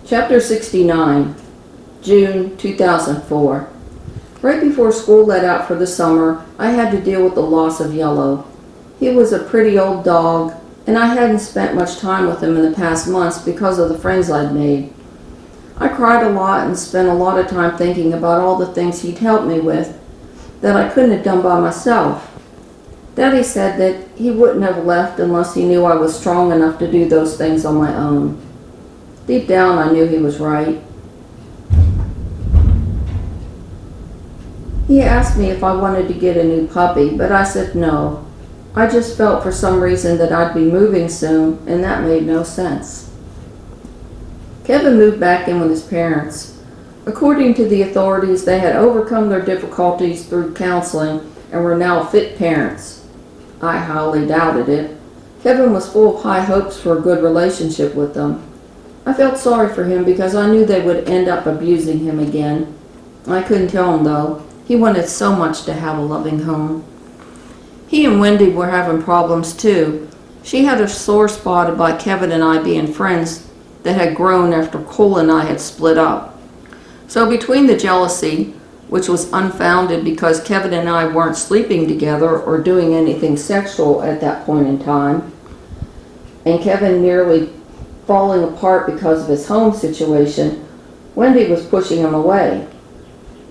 Chapter 69, June 2004. Right before school let out for the summer, I had to deal with the loss of Yellow. He was a pretty old dog, and I hadn't spent much time with him in the past months because of the friends I'd made. I cried a lot and spent a lot of time thinking about all the things he'd helped me with that I couldn't have done by myself. Daddy said that he wouldn't have left unless he knew I was strong enough to do those things on my own. Deep down, I knew he was right. He asked me if I wanted to get a new puppy, but I said no. I just felt for some reason that I'd be moving soon, and that made no sense. Kevin moved back in with his parents. According to the authorities, they had overcome their difficulties through counseling and were now fit parents. I highly doubted it. Kevin was full of high hopes for a good relationship with them. I felt sorry for him because I knew they would end up abusing him again. I couldn't tell him though. He wanted so much to have a loving home. He and Wendy were having problems too. She had a sore spot about Kevin and I being friends that had grown after Cole and I had split up. So between the jealousy, which was unfounded because Kevin and I weren't sleeping together or doing anything sexual at that point in time, and Kevin nearly falling apart because of his home situation, Wendy was pushing him away.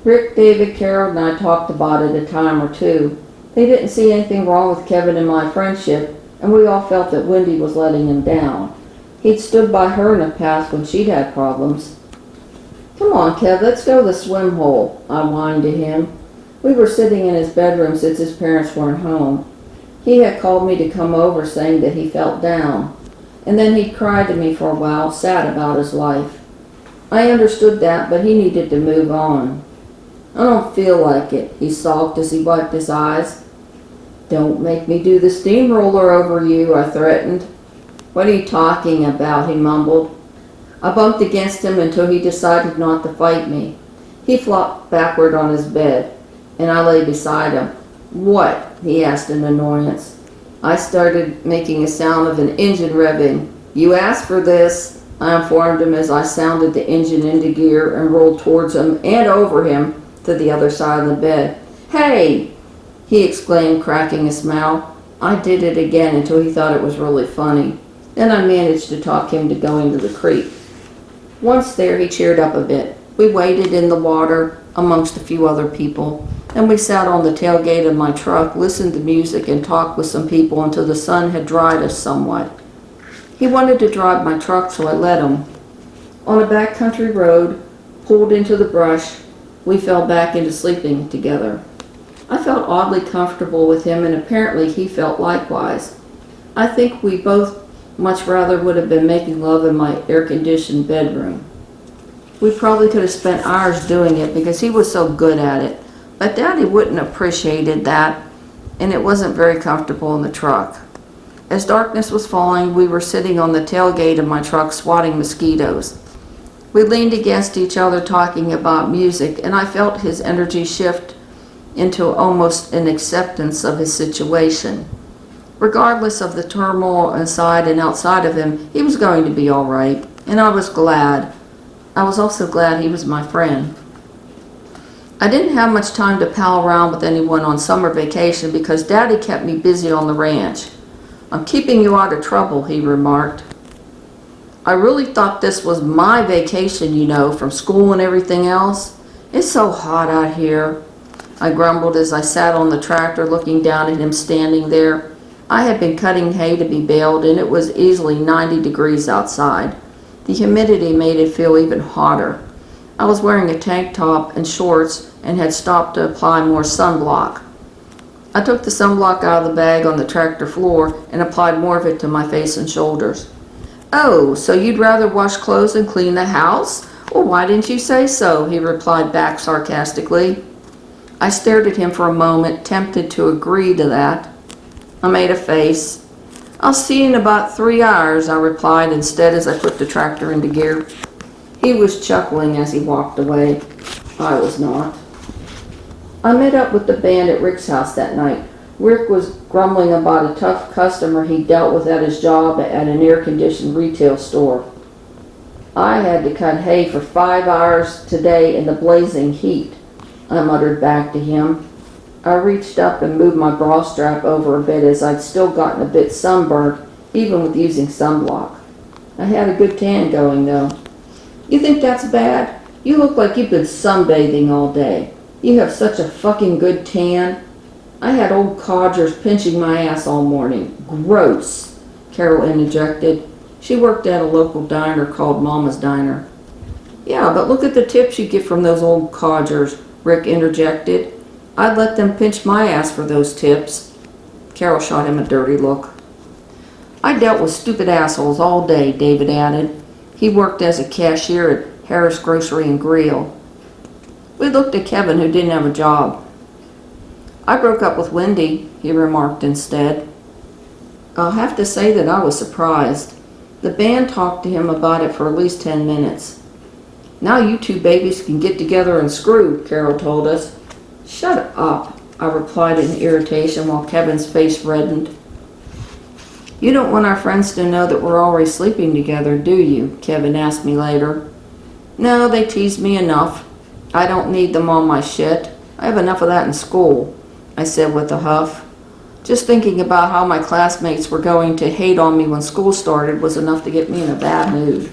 Rick, David, Carol, and I talked about it a time or two. They didn't see anything wrong with Kevin and my friendship, and we all felt that Wendy was letting him down. He'd stood by her in the past when she'd had problems. "Come on, Kev, let's go to the swim hole," I whined to him. We were sitting in his bedroom since his parents weren't home. He had called me to come over saying that he felt down. And then he cried to me for a while, sad about his life. I understood that, but he needed to move on. "I don't feel like it," he sulked as he wiped his eyes. "Don't make me do the steamroller over you," I threatened. "What are you talking about?" he mumbled. I bumped against him until he decided not to fight me. He flopped backward on his bed, and I lay beside him. "What?" he asked in annoyance. I started making a sound of an engine revving. "You asked for this," I informed him as I sounded the engine into gear and rolled towards him and over him to the other side of the bed. "Hey!" he exclaimed, cracking a smile. I did it again until he thought it was really funny. Then I managed to talk him to go into the creek. Once there, he cheered up a bit. We waded in the water amongst a few other people. Then we sat on the tailgate of my truck, listened to music, and talked with some people until the sun had dried us somewhat. He wanted to drive my truck, so I let him. On a backcountry road, pulled into the brush, we fell back into sleeping together. I felt oddly comfortable with him, and apparently he felt likewise. I think we both much rather would have been making love in my air-conditioned bedroom. We probably could have spent hours doing it because he was so good at it. But Daddy wouldn't have appreciated that, and it wasn't very comfortable in the truck. As darkness was falling, we were sitting on the tailgate of my truck swatting mosquitoes. We leaned against each other talking about music, and I felt his energy shift into almost an acceptance of his situation. Regardless of the turmoil inside and outside of him, he was going to be all right, and I was glad. I was also glad he was my friend. I didn't have much time to pal around with anyone on summer vacation because Daddy kept me busy on the ranch. "I'm keeping you out of trouble," he remarked. "I really thought this was my vacation, you know, from school and everything else. It's so hot out here," I grumbled as I sat on the tractor looking down at him standing there. I had been cutting hay to be baled, and it was easily 90 degrees outside. The humidity made it feel even hotter. I was wearing a tank top and shorts and had stopped to apply more sunblock. I took the sunblock out of the bag on the tractor floor and applied more of it to my face and shoulders. "Oh, so you'd rather wash clothes and clean the house? Well, why didn't you say so?" he replied back sarcastically. I stared at him for a moment, tempted to agree to that. I made a face. "I'll see you in about 3 hours," I replied instead as I put the tractor into gear. He was chuckling as he walked away. I was not. I met up with the band at Rick's house that night. Rick was grumbling about a tough customer he dealt with at his job at an air-conditioned retail store. I had to cut hay for 5 hours today in the blazing heat, I muttered back to him. I reached up and moved my bra strap over a bit as I'd still gotten a bit sunburnt, even with using sunblock. I had a good tan going, though. You think that's bad? You look like you've been sunbathing all day. You have such a fucking good tan. I had old codgers pinching my ass all morning. Gross, Carol interjected. She worked at a local diner called Mama's Diner. Yeah, but look at the tips you get from those old codgers, Rick interjected. I'd let them pinch my ass for those tips. Carol shot him a dirty look. I dealt with stupid assholes all day, David added. He worked as a cashier at Harris Grocery and Grill. We looked at Kevin, who didn't have a job. I broke up with Wendy, he remarked instead. I'll have to say that I was surprised. The band talked to him about it for at least 10 minutes. Now you two babies can get together and screw, Carol told us. Shut up, I replied in irritation while Kevin's face reddened. You don't want our friends to know that we're already sleeping together, do you? Kevin asked me later. No, they tease me enough. I don't need them on my shit. I have enough of that in school, I said with a huff. Just thinking about how my classmates were going to hate on me when school started was enough to get me in a bad mood.